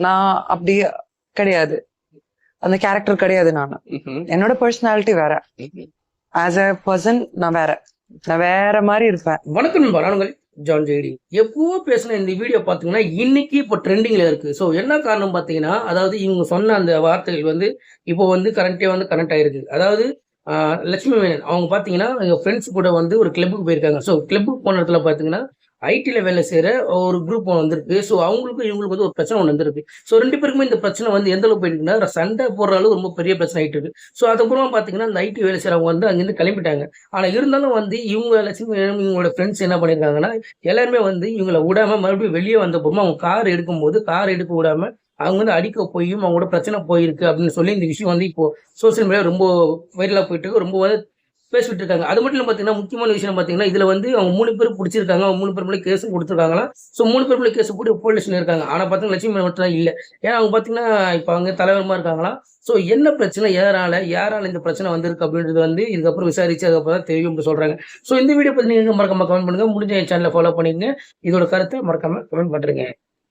நான் அப்படி கிடையாது, அந்த கேரக்டர் கிடையாது. என்னோட பர்சனாலிட்டி வேற. ஆஸ் அ பர்சன் நான் வேற மாதிரி இருப்பேன். வணக்கம் நண்பா, நானுங்கள் ஜான் ஜேடி. எப்பவோ பேசின இந்த வீடியோ பார்த்தீங்கன்னா இன்னைக்கு இப்போ ட்ரெண்டிங்கில் இருக்குது. ஸோ என்ன காரணம் பார்த்தீங்கன்னா, அதாவது இவங்க சொன்ன அந்த வார்த்தைகள் வந்து இப்போ வந்து கனெக்ட் ஆகிருக்கு. அதாவது லட்சுமி மேனன் அவங்க பார்த்தீங்கன்னா எங்கள் ஃப்ரெண்ட்ஸ் கூட வந்து ஒரு கிளப்புக்கு போயிருக்காங்க. ஸோ கிளப்புக்கு போன இடத்துல பார்த்தீங்கன்னா ஐடியில் வேலை செய்கிற ஒரு குரூப் ஒன்று வந்திருக்கு. ஸோ அவங்களுக்கும் இவங்களுக்கு வந்து ஒரு பிரச்சனை ஒன்று வந்திருக்கு. ஸோ 2 பேருக்குமே இந்த பிரச்சனை வந்து எந்த அளவுக்கு போயிருக்குன்னா சண்டை போடுற அளவு ரொம்ப பெரிய பிரச்சனை ஆகிட்டு இருக்கு. ஸோ அதுக்கப்புறமா பார்த்தீங்கன்னா அந்த ஐடி வேலை செய்கிறவங்க வந்து அங்கேருந்து கிளம்பிட்டாங்க. ஆனால் இருந்தாலும் வந்து இவங்க லட்சுமி இவங்களோட ஃப்ரெண்ட்ஸ் என்ன பண்ணியிருக்காங்கன்னா எல்லாருமே வந்து இவங்களை விடாம மறுபடியும் வெளியே வந்தப்போமா அவங்க கார் எடுக்கும்போது கார் எடுக்க விடாம அவங்க வந்து அடிக்க போயும் அவங்களோட பிரச்சனை போயிருக்கு அப்படின்னு சொல்லி இந்த விஷயம் வந்து இப்போ சோசியல் மீடியா ரொம்ப வைரலாக போயிட்டு இருக்கு. ரொம்ப வந்து பேசிட்டு இருக்காங்க. அது மட்டும் இல்லை பார்த்தீங்கன்னா முக்கியமான விஷயம் பார்த்தீங்கன்னா இதில் வந்து அவங்க 3 பேர் பிடிச்சிருக்காங்க. அவங்க 3 பேர் மேலே கேஸும் கொடுத்துருக்காங்களா. ஸோ 3 பேர் மேலே கேஸ் போட்டு போலீஸ்ல இருக்காங்க. ஆனால் பார்த்தீங்கன்னா லட்சுமி மேலே மட்டும் தான் இல்லை. ஏன்னா அவங்க பார்த்தீங்கன்னா இப்போ அவங்க தலைவரமாக இருக்காங்களா. ஸோ என்ன பிரச்சனை, யாரால இந்த பிரச்சனை வந்திருக்கு அப்படின்றது வந்து இதுக்கப்புறம் விசாரிச்சு அதுக்கப்புறம் தான் தெரியும் அப்படின்னு சொல்றாங்க. ஸோ இந்த வீடியோ பற்றி நீங்கள் மறக்காம கமெண்ட் பண்ணுங்க. முடிஞ்ச என் சேனலை ஃபாலோ பண்ணிக்கங்க. இதோட கருத்தை மறக்காம கமெண்ட் பண்ணுறேங்க.